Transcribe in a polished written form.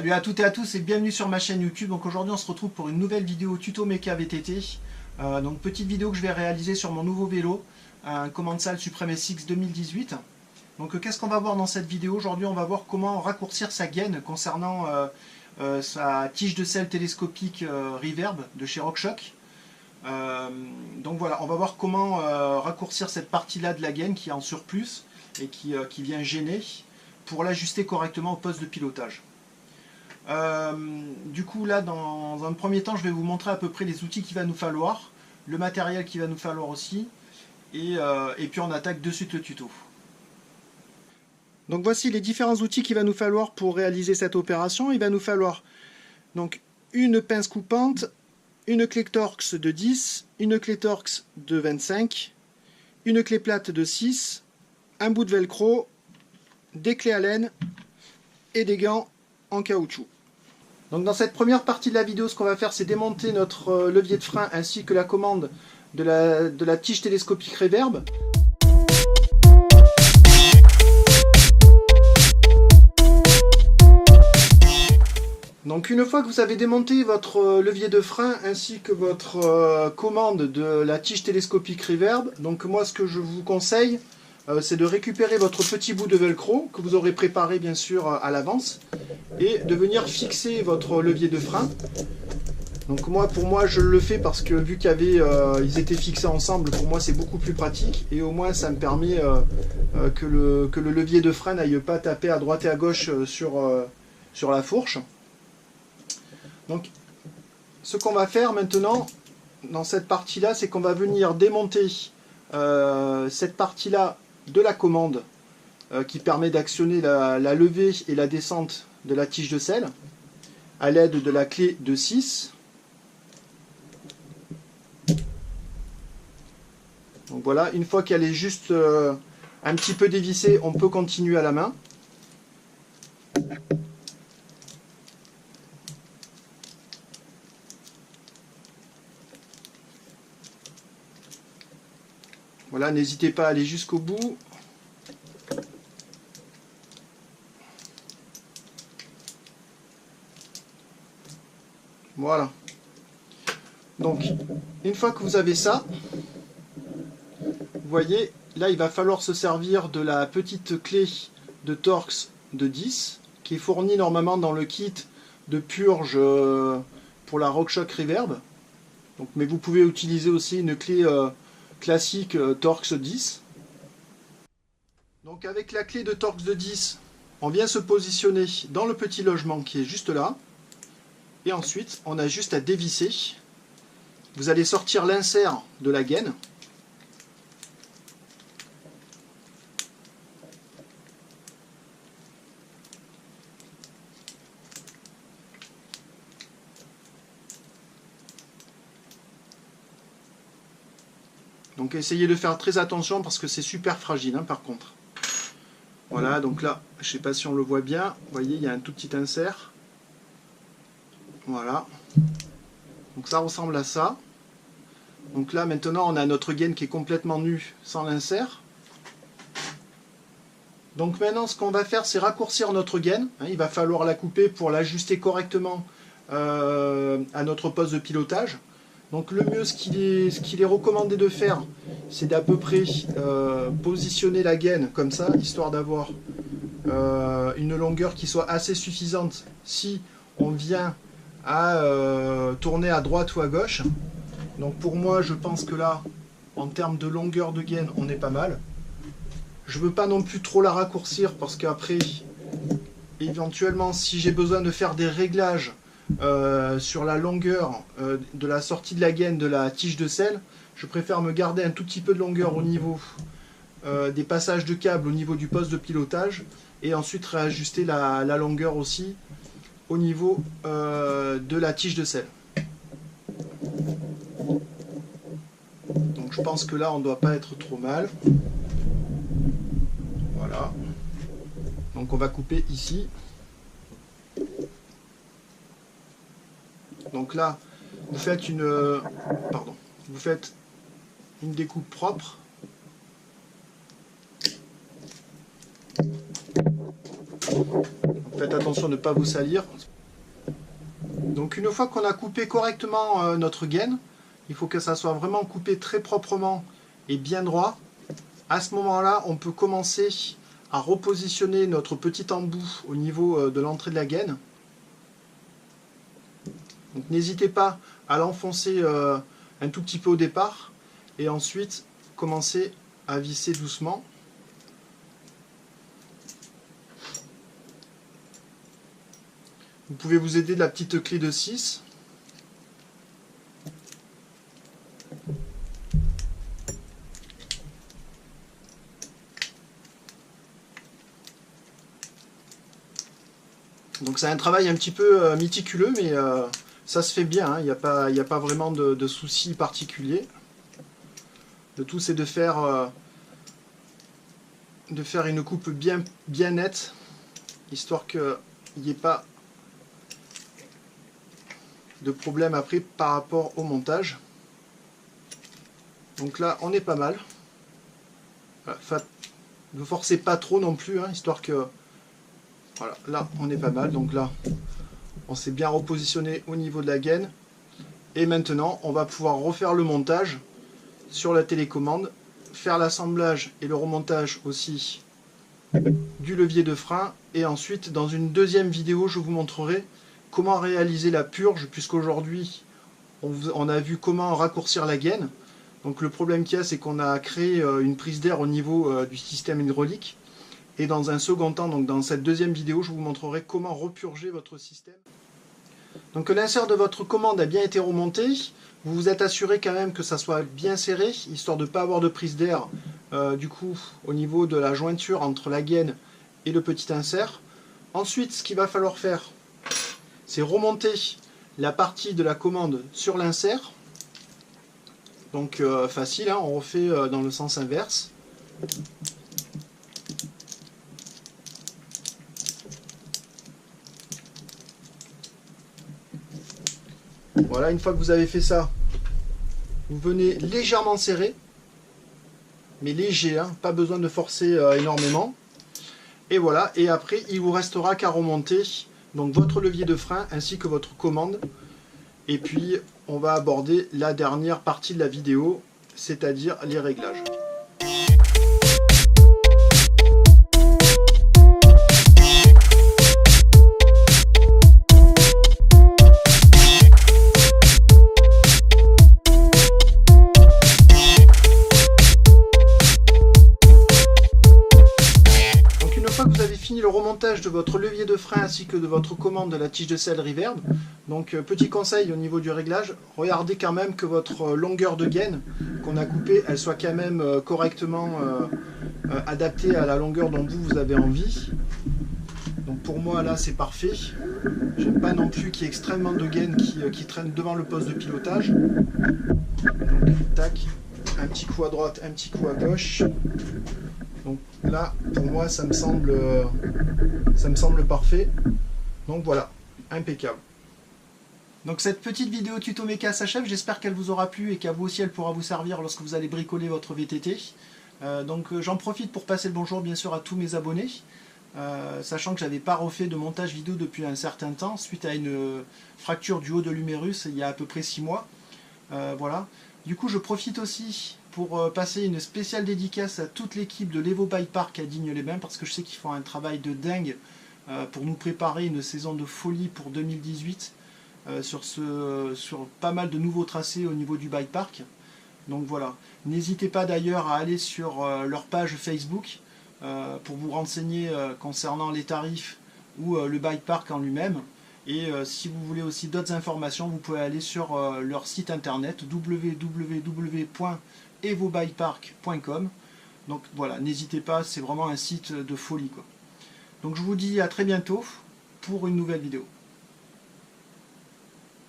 Salut à toutes et à tous et bienvenue sur ma chaîne YouTube. Donc aujourd'hui on se retrouve pour une nouvelle vidéo tuto Mecha VTT. Donc petite vidéo que je vais réaliser sur mon nouveau vélo, un Commencal Supreme SX 2018. Donc qu'est-ce qu'on va voir dans cette vidéo? Aujourd'hui on va voir comment raccourcir sa gaine concernant sa tige de selle télescopique Reverb de chez RockShox. Donc voilà, on va voir comment raccourcir cette partie-là de la gaine qui est en surplus et qui vient gêner pour l'ajuster correctement au poste de pilotage. Du coup là dans un premier temps je vais vous montrer à peu près les outils qu'il va nous falloir, le matériel qu'il va nous falloir aussi et puis on attaque de suite le tuto. Donc voici les différents outils qu'il va nous falloir pour réaliser cette opération. Il va nous falloir donc une pince coupante, une clé Torx de 10, une clé Torx de 25, une clé plate de 6, un bout de velcro, des clés Allen et des gants en caoutchouc. Donc dans cette première partie de la vidéo, ce qu'on va faire, c'est démonter notre levier de frein ainsi que la commande de la tige télescopique Reverb. Donc une fois que vous avez démonté votre levier de frein ainsi que votre commande de la tige télescopique Reverb, donc moi ce que je vous conseille, c'est de récupérer votre petit bout de velcro que vous aurez préparé bien sûr à l'avance et de venir fixer votre levier de frein. Donc pour moi je le fais parce que vu ils étaient fixés ensemble, pour moi c'est beaucoup plus pratique et au moins ça me permet que le levier de frein n'aille pas taper à droite et à gauche sur la fourche. Donc ce qu'on va faire maintenant dans cette partie là, c'est qu'on va venir démonter cette partie là de la commande qui permet d'actionner la levée et la descente de la tige de selle à l'aide de la clé de 6. Donc voilà, une fois qu'elle est juste un petit peu dévissée, on peut continuer à la main. Voilà, n'hésitez pas à aller jusqu'au bout. Voilà. Donc, une fois que vous avez ça, vous voyez, là il va falloir se servir de la petite clé de Torx de 10, qui est fournie normalement dans le kit de purge pour la RockShox Reverb. Donc, mais vous pouvez utiliser aussi une clé classique Torx 10. Donc avec la clé de Torx de 10, on vient se positionner dans le petit logement qui est juste là. Et ensuite, on a juste à dévisser. Vous allez sortir l'insert de la gaine. Donc essayez de faire très attention parce que c'est super fragile hein, par contre. Voilà, donc là, je ne sais pas si on le voit bien. Vous voyez, il y a un tout petit insert. Voilà. Donc ça ressemble à ça. Donc là, maintenant, on a notre gaine qui est complètement nue sans l'insert. Donc maintenant, ce qu'on va faire, c'est raccourcir notre gaine. Il va falloir la couper pour l'ajuster correctement à notre poste de pilotage. Donc le mieux, ce qu'il est recommandé de faire, c'est d'à peu près positionner la gaine comme ça, histoire d'avoir une longueur qui soit assez suffisante si on vient à tourner à droite ou à gauche. Donc pour moi, je pense que là, en termes de longueur de gaine, on est pas mal. Je veux pas non plus trop la raccourcir parce qu'après, éventuellement, si j'ai besoin de faire des réglages sur la longueur de la sortie de la gaine de la tige de selle, je préfère me garder un tout petit peu de longueur au niveau des passages de câbles au niveau du poste de pilotage et ensuite réajuster la longueur aussi au niveau de la tige de selle. Donc je pense que là on ne doit pas être trop mal. Voilà. Donc on va couper ici. Donc là, vous faites une découpe propre. Faites attention de ne pas vous salir. Donc une fois qu'on a coupé correctement notre gaine, il faut que ça soit vraiment coupé très proprement et bien droit. À ce moment-là, on peut commencer à repositionner notre petit embout au niveau de l'entrée de la gaine. Donc n'hésitez pas à l'enfoncer un tout petit peu au départ et ensuite commencer à visser doucement. Vous pouvez vous aider de la petite clé de 6. Donc c'est un travail un petit peu méticuleux, mais ça se fait bien, hein. Il n'y a pas vraiment de soucis particuliers. Le tout c'est de faire une coupe bien nette, histoire qu'il n'y ait pas de problème après par rapport au montage. Donc là on est pas mal. Voilà, ne forcez pas trop non plus, hein, histoire que... Voilà, là on est pas mal. Donc là on s'est bien repositionné au niveau de la gaine. Et maintenant on va pouvoir refaire le montage sur la télécommande, faire l'assemblage et le remontage aussi du levier de frein. Et ensuite dans une deuxième vidéo je vous montrerai comment réaliser la purge, puisqu'aujourd'hui on a vu comment raccourcir la gaine. Donc le problème qu'il y a, c'est qu'on a créé une prise d'air au niveau du système hydraulique. Et dans un second temps, donc dans cette deuxième vidéo, je vous montrerai comment repurger votre système. Donc l'insert de votre commande a bien été remonté. Vous vous êtes assuré quand même que ça soit bien serré, histoire de ne pas avoir de prise d'air du coup au niveau de la jointure entre la gaine et le petit insert. Ensuite, ce qu'il va falloir faire, c'est remonter la partie de la commande sur l'insert. Donc facile, hein, on refait dans le sens inverse. Voilà, une fois que vous avez fait ça, vous venez légèrement serrer, mais léger, hein, pas besoin de forcer énormément. Et voilà, et après il vous restera qu'à remonter donc votre levier de frein ainsi que votre commande. Et puis on va aborder la dernière partie de la vidéo, c'est-à-dire les réglages. Fini le remontage de votre levier de frein ainsi que de votre commande de la tige de selle Reverb. Donc petit conseil au niveau du réglage, regardez quand même que votre longueur de gaine qu'on a coupée, elle soit quand même correctement adaptée à la longueur dont vous avez envie. Donc pour moi là c'est parfait. J'aime pas non plus qu'il y ait extrêmement de gaine qui traîne devant le poste de pilotage. Donc tac, un petit coup à droite, un petit coup à gauche. Donc là, pour moi, ça me semble parfait. Donc voilà, impeccable. Donc cette petite vidéo tuto méca s'achève. J'espère qu'elle vous aura plu et qu'à vous aussi, elle pourra vous servir lorsque vous allez bricoler votre VTT. J'en profite pour passer le bonjour, bien sûr, à tous mes abonnés. Sachant que j'avais pas refait de montage vidéo depuis un certain temps, suite à une fracture du haut de l'humérus il y a à peu près 6 mois. Voilà. Du coup, je profite aussi pour passer une spéciale dédicace à toute l'équipe de l'Evo Bike Park à Digne-les-Bains, parce que je sais qu'ils font un travail de dingue pour nous préparer une saison de folie pour 2018 sur pas mal de nouveaux tracés au niveau du bike park. Donc voilà, n'hésitez pas d'ailleurs à aller sur leur page Facebook pour vous renseigner concernant les tarifs ou le bike park en lui-même. Et si vous voulez aussi d'autres informations, vous pouvez aller sur leur site internet www.evobikepark.com. Donc voilà, n'hésitez pas, c'est vraiment un site de folie, quoi. Donc je vous dis à très bientôt pour une nouvelle vidéo.